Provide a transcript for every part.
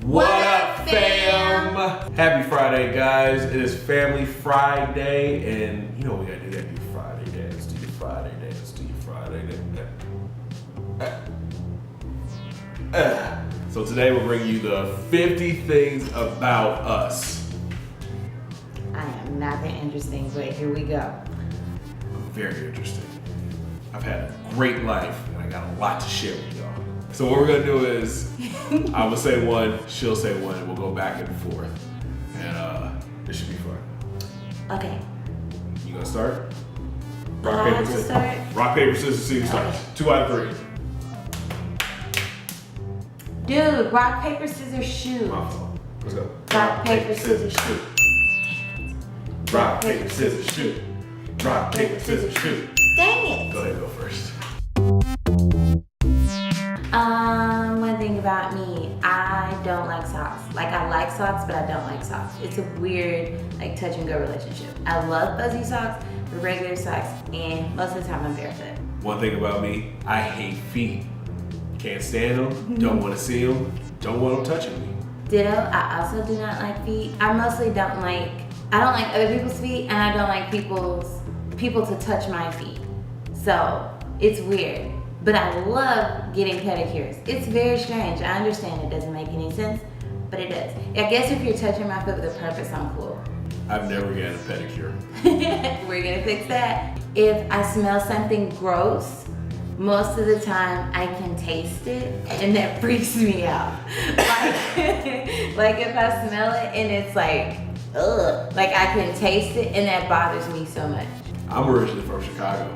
What up, fam? Happy Friday, guys. It is Family Friday, and you know we gotta do that. Do Friday dance, do your Friday dance, do your Friday dance. So today we'll bring you the 50 things about us. I am not that interesting, but here we go. Very interesting. I've had a great life, and I got a lot to share with y'all. So what we're gonna do is, I will say one, she'll say one, and we'll go back and forth. And this should be fun. Okay. You gonna start? I have to start? Rock, paper, scissors, see who starts. 2 out of 3. Dude, rock, paper, scissors, shoot. My fault. Let's go. Rock, paper, scissors, shoot. Rock, paper, scissors, shoot. Rock, paper, scissors, shoot. Dang it. Go ahead, go first. One thing about me, I don't like socks. Like, I like socks, but I don't like socks. It's a weird, like, touch and go relationship. I love fuzzy socks, but regular socks, and most of the time I'm barefoot. One thing about me, I hate feet. Can't stand them, don't want to see them, don't want them touching me. Ditto, I also do not like feet. I mostly don't like other people's feet, and I don't like people to touch my feet. So, it's weird. But I love getting pedicures. It's very strange. I understand it doesn't make any sense, but it does. I guess if you're touching my foot with a purpose, I'm cool. I've never gotten a pedicure. We're gonna fix that. If I smell something gross, most of the time I can taste it, and that freaks me out. Like if I smell it and it's like, ugh, like I can taste it, and that bothers me so much. I'm originally from Chicago.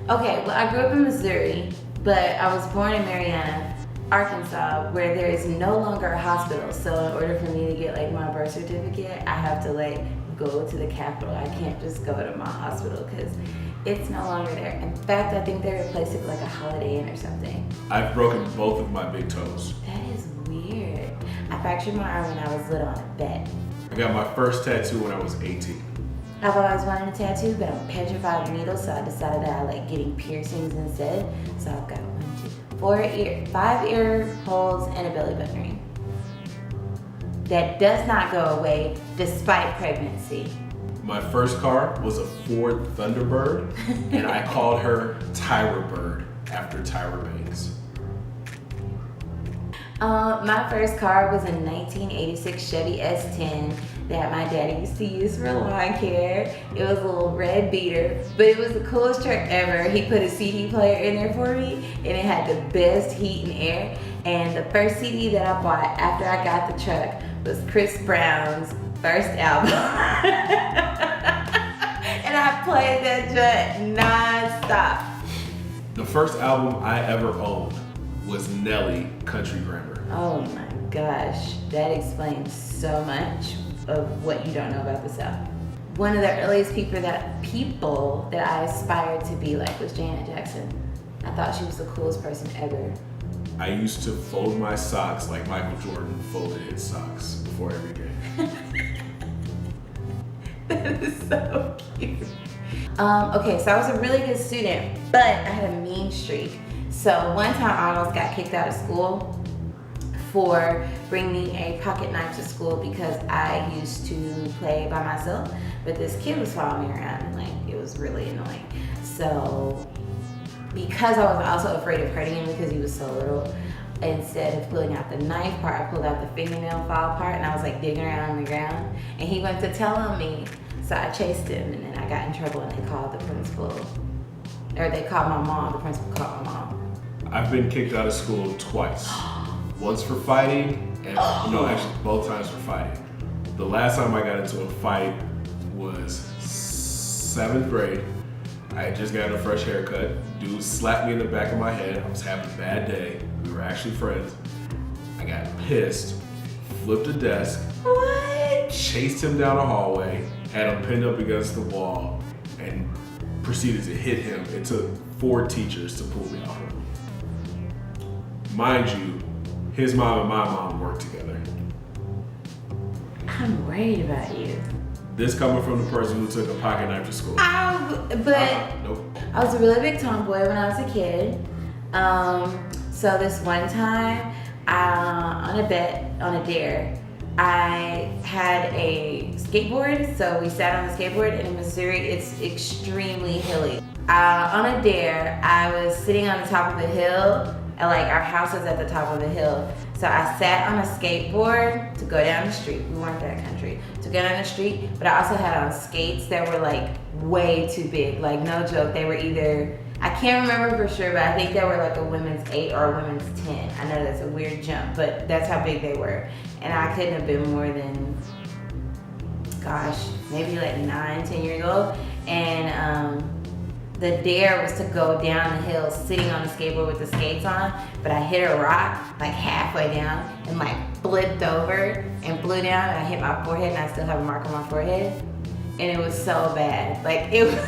Okay, well, I grew up in Missouri, but I was born in Marianna, Arkansas, where there is no longer a hospital. So in order for me to get like my birth certificate, I have to like go to the capital. I can't just go to my hospital because it's no longer there. In fact, I think they replaced it with like a Holiday Inn or something. I've broken both of my big toes. That is weird. I fractured my arm when I was little on a bed. I got my first tattoo when I was 18. I've always wanted a tattoo, but I'm petrified of needles, so I decided that I like getting piercings instead. So I've got 5 ear holes and a belly button ring. That does not go away despite pregnancy. My first car was a Ford Thunderbird, and I called her Tyra Bird after Tyra Banks. My first car was a 1986 Chevy S10 that my daddy used to use for lawn care. It was a little red beater, but it was the coolest truck ever. He put a CD player in there for me, and it had the best heat and air. And the first CD that I bought after I got the truck was Chris Brown's first album. And I played that joint non-stop. The first album I ever owned was Nelly, Country Grammar. Oh my gosh, that explains so much of what you don't know about the South. One of the earliest people that I aspired to be like was Janet Jackson. I thought she was the coolest person ever. I used to fold my socks like Michael Jordan folded his socks before every game. That is so cute. Okay, so I was a really good student, but I had a mean streak. So one time I almost got kicked out of school for bringing a pocket knife to school because I used to play by myself, but this kid was following me around and like it was really annoying. So because I was also afraid of hurting him because he was so little, instead of pulling out the knife part, I pulled out the fingernail file part, and I was like digging around on the ground, and he went to tell on me. So I chased him, and then I got in trouble, and they called the principal, or they called my mom. The principal called my mom. I've been kicked out of school twice. Once for fighting, and no, actually both times for fighting. The last time I got into a fight was 7th grade. I had just gotten a fresh haircut. Dude slapped me in the back of my head. I was having a bad day. We were actually friends. I got pissed, flipped a desk, What? chased him down a hallway, had him pinned up against the wall, and proceeded to hit him. It took 4 teachers to pull me off him. Mind you, his mom and my mom worked together. I'm worried about you. This coming from the person who took a pocket knife to school. Nope. Nope. I was a really big tomboy when I was a kid. So this one time, on a dare, I had a skateboard, so we sat on the skateboard, and in Missouri, it's extremely hilly. On a dare, I was sitting on the top of a hill, and like our house is at the top of the hill. So I sat on a skateboard to go down the street. We weren't that country. To go down the street, but I also had on skates that were like way too big. Like no joke, they were either, I can't remember for sure, but I think they were like a women's 8 or a women's 10. I know that's a weird jump, but that's how big they were. And I couldn't have been more than, gosh, maybe like 9, 10 years old. And the dare was to go down the hill sitting on the skateboard with the skates on, but I hit a rock like halfway down and like flipped over and blew down, and I hit my forehead, and I still have a mark on my forehead. And it was so bad. Like it was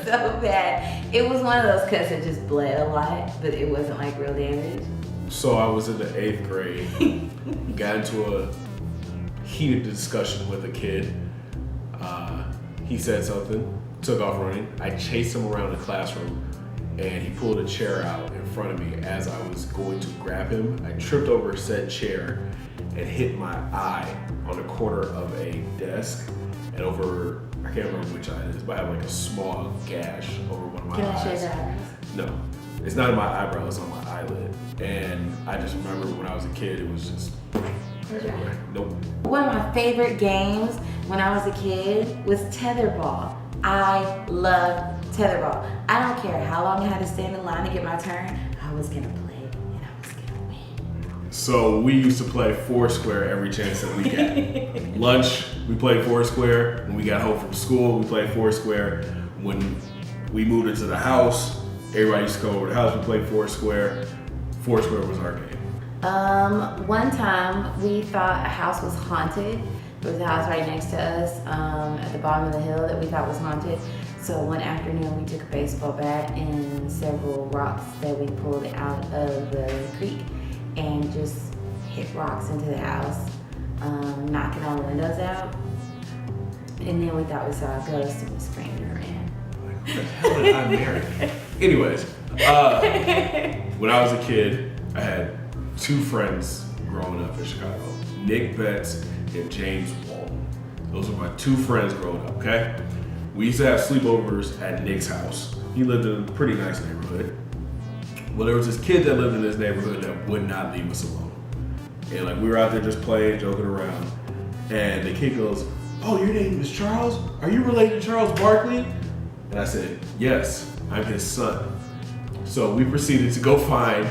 so bad. It was one of those cuts that just bled a lot, but it wasn't like real damage. So I was in the 8th grade, got into a heated discussion with a kid. He said something, took off running. I chased him around the classroom, and he pulled a chair out in front of me. As I was going to grab him, I tripped over said chair and hit my eye on the corner of a desk, and over, I can't remember which eye it is, but I have like a small gash over one of my eyes. Can I share that? No, it's not in my eyebrow, it's on my eyelid. And I just remember when I was a kid, it was just everywhere. Nope. One of my favorite games when I was a kid was Tetherball. I love Tetherball. I don't care how long I had to stand in line to get my turn, I was gonna play and I was gonna win. So we used to play Foursquare every chance that we got. Lunch, we played Foursquare. When we got home from school, we played Foursquare. When we moved into the house, everybody used to go over to the house, we played Foursquare. Foursquare was our game. One time we thought a house was haunted. There was a house right next to us at the bottom of the hill that we thought was haunted. So one afternoon we took a baseball bat and several rocks that we pulled out of the creek and just hit rocks into the house, knocking all the windows out. And then we thought we saw a ghost and we screamed and ran. Like, who the hell did I marry? Anyways, when I was a kid, I had 2 friends growing up in Chicago, Nick Betts and James Walton. Those were my 2 friends growing up, okay? We used to have sleepovers at Nick's house. He lived in a pretty nice neighborhood. Well, there was this kid that lived in this neighborhood that would not leave us alone. And like we were out there just playing, joking around, and the kid goes, "Oh, your name is Charles? Are you related to Charles Barkley?" And I said, "Yes, I'm his son." So we proceeded to go find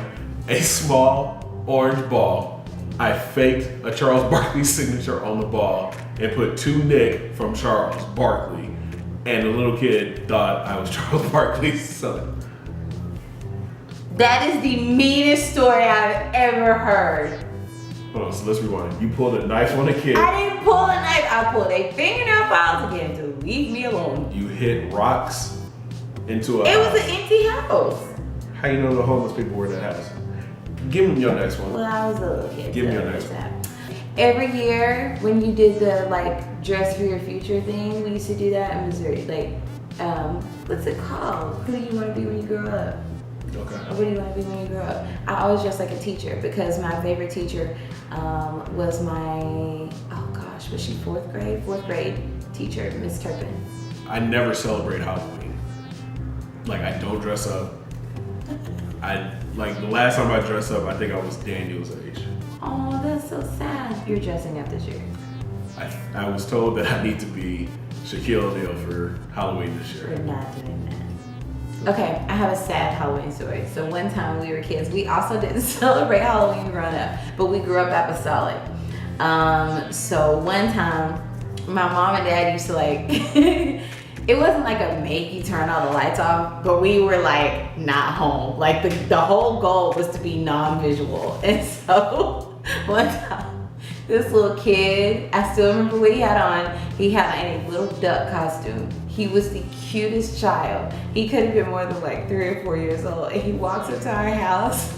a small orange ball. I faked a Charles Barkley signature on the ball and put "to Nick" from Charles Barkley. And the little kid thought I was Charles Barkley's son. That is the meanest story I've ever heard. Hold on, so let's rewind. You pulled a knife on a kid. I didn't pull a knife, I pulled a fingernail file to get him to leave me alone. You hit rocks into a It house. was an empty house. How you know the homeless people were in that house? Give me your next one. Well, I was a little kid. Give me so your next there's that. Every year when you did the like dress for your future thing, we used to do that in Missouri. Like, what's it called? Who do you want to be when you grow up? Okay. Or what do you want to be when you grow up? I always dressed like a teacher because my favorite teacher was my, oh gosh, was she 4th grade? 4th grade teacher, Miss Turpin. I never celebrate Halloween. Like I don't dress up. Like the last time I dressed up, I think I was Daniel's age. Oh, that's so sad. You're dressing up this year. I was told that I need to be Shaquille O'Neal for Halloween this year. We're not doing that. Okay, I have a sad Halloween story. So one time when we were kids, we also didn't celebrate Halloween growing up, but we grew up apostolic. So one time, my mom and dad used to like, it wasn't like a make you turn all the lights off, but we were like not home. Like the whole goal was to be non-visual. And so one time, this little kid, I still remember what he had on. He had a little duck costume. He was the cutest child. He could have been more than like 3 or 4 years old. And he walks up to our house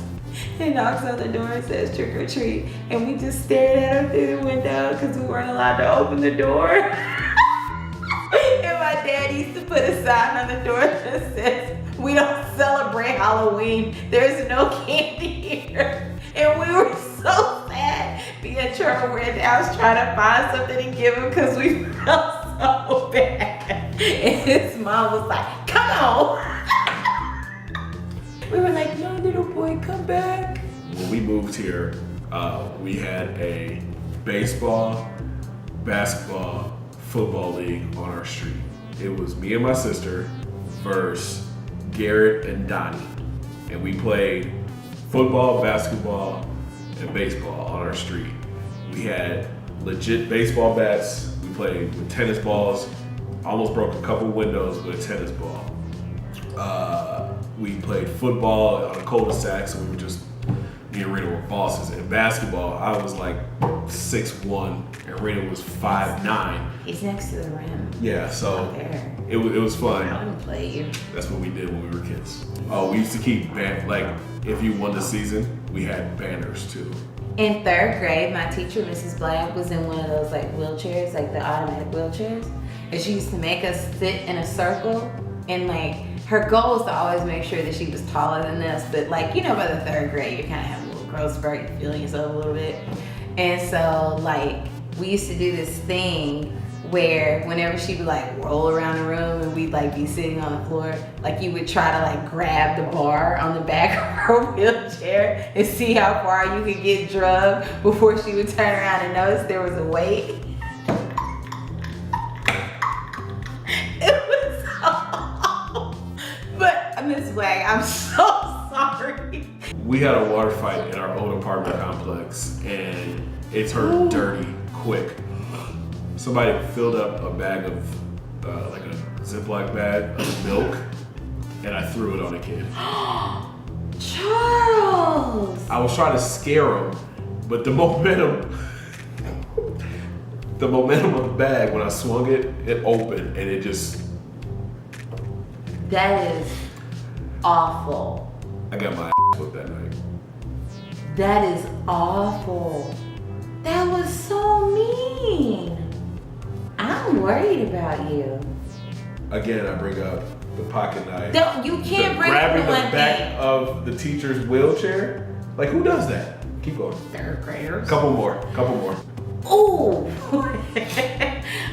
and knocks on the door and says trick or treat. And we just stared at him through the window because we weren't allowed to open the door. And my dad used to put a sign on the door that says, "We don't celebrate Halloween. There's no candy here." And we were so sad. Me and Trevor were in the house trying to find something to give him because we felt so bad. And his mom was like, come on. We were like, no, little boy, come back. When we moved here, we had a baseball, basketball, football league on our street. It was me and my sister versus Garrett and Donnie. And we played football, basketball, and baseball on our street. We had legit baseball bats. We played with tennis balls. Almost broke a couple windows with a tennis ball. We played football on a cul-de-sac, so we were just, me and Rita were bosses. And basketball, I was like 6'1", and Rita was 5'9". He's next to the rim. Yeah, so Out there. it was fun. I wouldn't play you. That's what we did when we were kids. Oh, we used to keep like if you won the season, we had banners too. In 3rd grade, my teacher, Mrs. Blank, was in one of those like wheelchairs, like the automatic wheelchairs. And she used to make us sit in a circle, and like her goal was to always make sure that she was taller than us. But like, you know, by the 3rd grade, you kind of have a little growth spurt, you feel yourself a little bit. And so like, we used to do this thing where whenever she would like roll around the room and we'd like be sitting on the floor, like you would try to like grab the bar on the back of her wheelchair and see how far you could get drugged before she would turn around and notice there was a weight. It was so, but Miss Wag, I'm so sorry. We had a water fight in our old apartment complex, and it turned dirty quick. Somebody filled up a bag of, like a Ziploc bag of milk, and I threw it on a kid. Charles! I was trying to scare him, but the momentum of the bag, when I swung it, it opened, and it just... That is awful. I got my ass whipped that night. That is awful. That was so mean. I'm worried about you. Again, I bring up the pocket knife. Don't, you can't bring up grabbing the the one back thing. of the teacher's wheelchair. Like, who does that? Keep going. 3rd graders. Couple more. Ooh.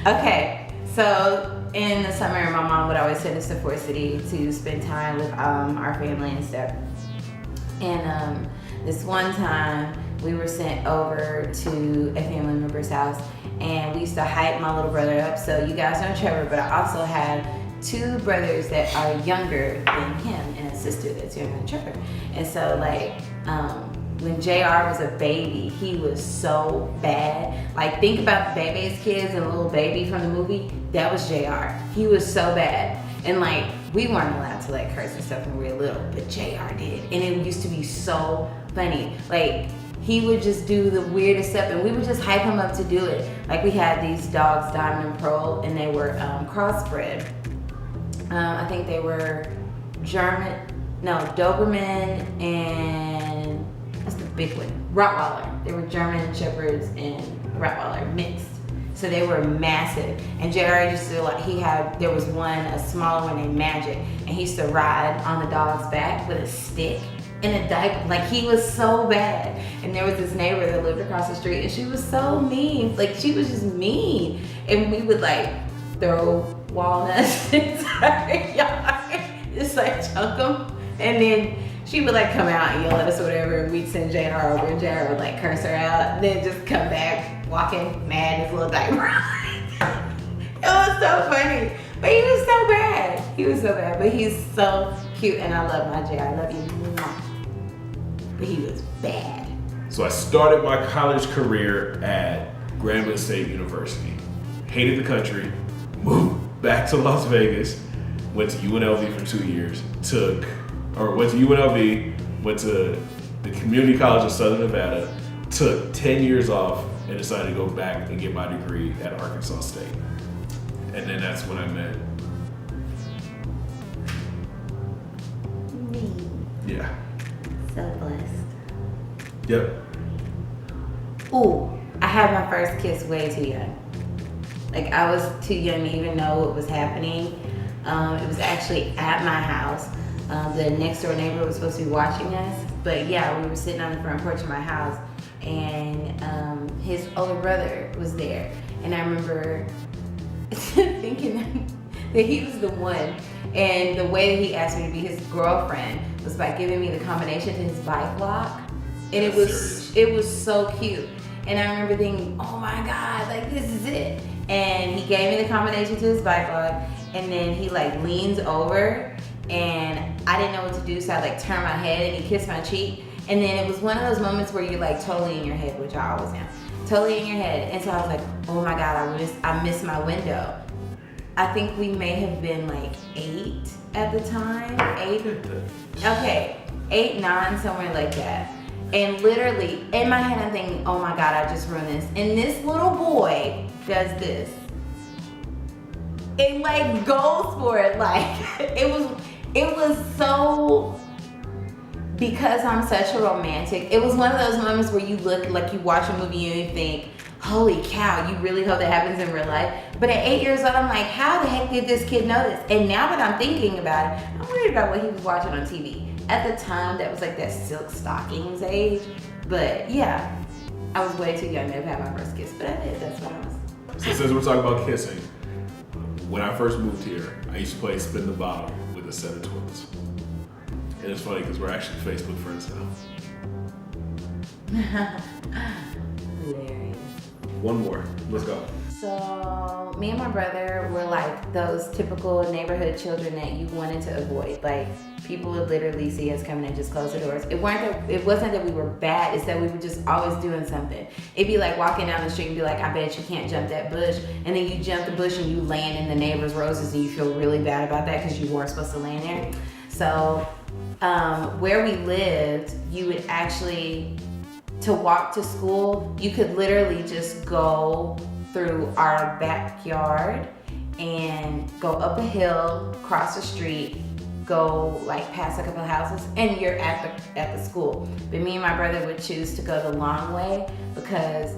Okay, so in the summer, my mom would always send us to Fort City to spend time with our family and stuff. And this one time, we were sent over to a family member's house, and we used to hype my little brother up. So you guys know Trevor, but I also have 2 brothers that are younger than him and a sister that's younger than Trevor. And so like, when JR was a baby, he was so bad. Like, think about the Baby's Kids and Little Baby from the movie. That was JR. He was so bad. And like, we weren't allowed to like curse and stuff when we were little, but JR did. And it used to be so funny. Like, he would just do the weirdest stuff, and we would just hype him up to do it. Like, we had these dogs, Diamond and Pearl, and they were crossbred. I think they were Doberman and what's the big one? Rottweiler. They were German Shepherds and Rottweiler mixed. So they were massive. And JR used to there was one, a smaller one named Magic, and he used to ride on the dog's back with a stick in a diaper. Like, he was so bad. And there was this neighbor that lived across the street, and she was so mean. Like, she was just mean. And we would like throw walnuts into her yard, just like chunk them. And then she would like come out and yell at us or whatever, and we'd send JR over, and JR would like curse her out, and then just come back walking mad in his little diaper. It was so funny. But he was so bad. He was so bad, but he's so cute, and I love my JR. I love you. But he was bad. So I started my college career at Grambling State University. Hated the country, moved back to Las Vegas, went to UNLV for 2 years, went to UNLV, went to the Community College of Southern Nevada, took 10 years off, and decided to go back and get my degree at Arkansas State. And then that's when I met. Me. Yeah. So blessed. Yep. Ooh, I had my first kiss way too young. Like, I was too young to even know what was happening. It was actually at my house. The next door neighbor was supposed to be watching us, But yeah, we were sitting on the front porch of my house, and his older brother was there. And I remember thinking that he was the one. And the way that he asked me to be his girlfriend was by giving me the combination to his bike lock. And it was so cute. And I remember thinking, oh my God, like this is it. And he gave me the combination to his bike lock, and then he like leans over, and I didn't know what to do, so I like turned my head and he kissed my cheek. And then it was one of those moments where you're like totally in your head, which I always am, totally in your head. And so I was like, oh my God, I missed my window. I think we may have been like 8 at the time, 8, 9, somewhere like that. And literally, in my head, I'm thinking, oh my God, I just ruined this. And this little boy does this. It like goes for it. Like, it was so, because I'm such a romantic, it was one of those moments where you look, like you watch a movie and you think, holy cow, you really hope that happens in real life. But at 8 years old, I'm like, how the heck did this kid know this? And now that I'm thinking about it, I'm worried about what he was watching on TV. At the time, that was like that silk stockings age. But yeah, I was way too young to have had my first kiss, but I did, that's what I was. So since we're talking about kissing, when I first moved here, I used to play spin the bottle with a set of twins. And it's funny because we're actually Facebook friends now. Hilarious. One more, let's go. So me and my brother were like those typical neighborhood children that you wanted to avoid. Like, people would literally see us coming and just close the doors. It wasn't that we were bad, it's that we were just always doing something. It'd be like walking down the street and be like, I bet you can't jump that bush. And then you jump the bush and you land in the neighbor's roses and you feel really bad about that because you weren't supposed to land there. So where we lived, you would actually, to walk to school, you could literally just go through our backyard and go up a hill, cross the street, go like past a couple of houses, and you're at the school. But me and my brother would choose to go the long way because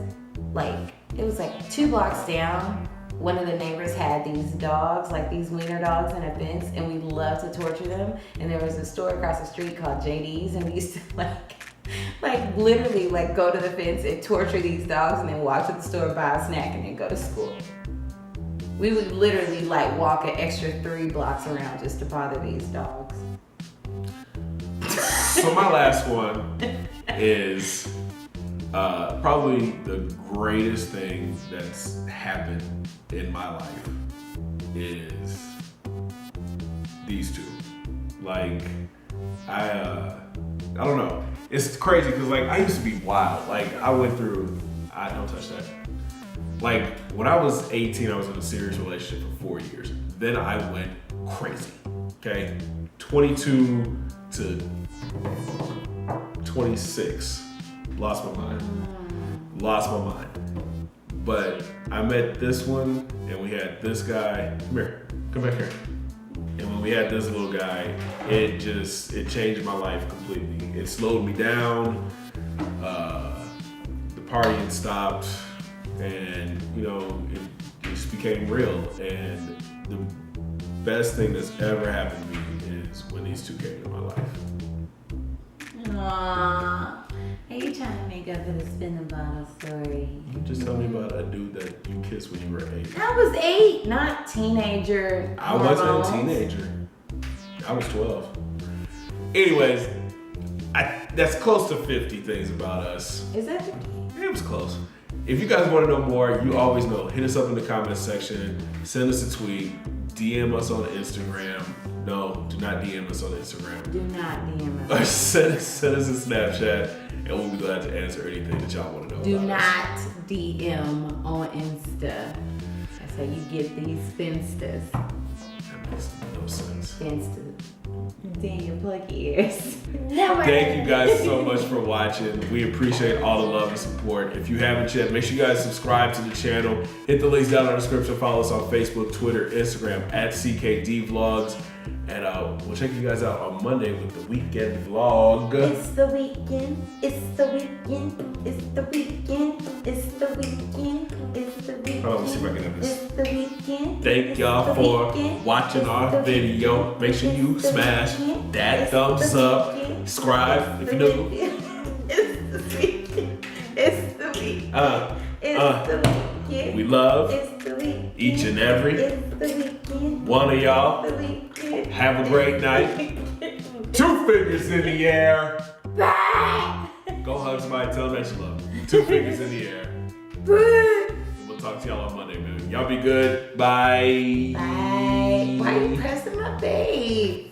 like it was like 2 blocks down. One of the neighbors had these dogs, like these wiener dogs in a fence, and we loved to torture them. And there was a store across the street called JD's, and we used to like literally like go to the fence and torture these dogs and then walk to the store, buy a snack, and then go to school. We would literally like walk an extra 3 blocks around just to bother these dogs. So my last one is probably the greatest thing that's happened in my life is these two. Like, I don't know. It's crazy because like I used to be wild. Like I went through, I don't touch that. Like when I was 18, I was in a serious relationship for 4 years. Then I went crazy. Okay, 22 to 26, lost my mind. But I met this one, and we had this guy. Come back here. And when we had this little guy, it changed my life completely. It slowed me down. The partying stopped, and it just became real. And the best thing that's ever happened to me is when these two came into my life. Aww. Are you trying to make up for the spin the bottle story? Just tell me about a dude that you kissed when you were 8. I was 8, not teenager. I wasn't a teenager. I was 12. Anyways, that's close to 50 things about us. Is that 50? Yeah, it was close. If you guys want to know more, you always know. Hit us up in the comments section. Send us a tweet. DM us on Instagram. No, do not DM us on Instagram. Do not DM Or us. send us a Snapchat, and we'll be glad to answer anything that y'all want to know Do about not us. DM on Insta. That's how you get these finsters. That makes no sense. Finsters. Damn, your plucky ears. Thank you guys so much for watching. We appreciate all the love and support. If you haven't yet, make sure you guys subscribe to the channel. Hit the links down in the description. Follow us on Facebook, Twitter, Instagram at CKD Vlogs. And we'll check you guys out on Monday with the weekend vlog. It's the weekend. It's the weekend. It's the weekend. It's the weekend. It's the weekend. Hold on, let me see if I can have this. It's the weekend. Thank y'all for watching our video. Make sure you smash that thumbs up, Subscribe if you know. It's the weekend. It's the weekend. It's the weekend. We love It's the weekend. each and every It's the weekend. one of y'all. It's the weekend. Have a great night. 2 fingers in the air. Bye. Go hug somebody, tell them that you love them. 2 fingers in the air. Bye. We'll talk to y'all on Monday, man. Y'all be good. Bye. Bye. Why are you pressing my face?